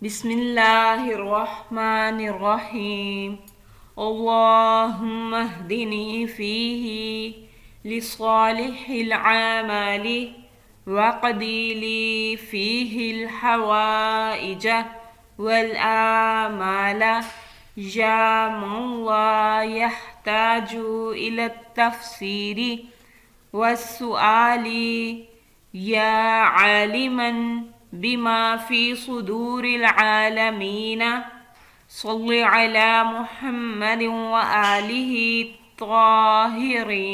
بسم الله الرحمن الرحيم. اللهم اهدني فيه لصالح العمل واقضي لي فيه الحوائج والآمال يا من لا يحتاج إلى التفسير والسؤال يا عالما بما في صدور العالمين صل على محمد وآله الطاهرين.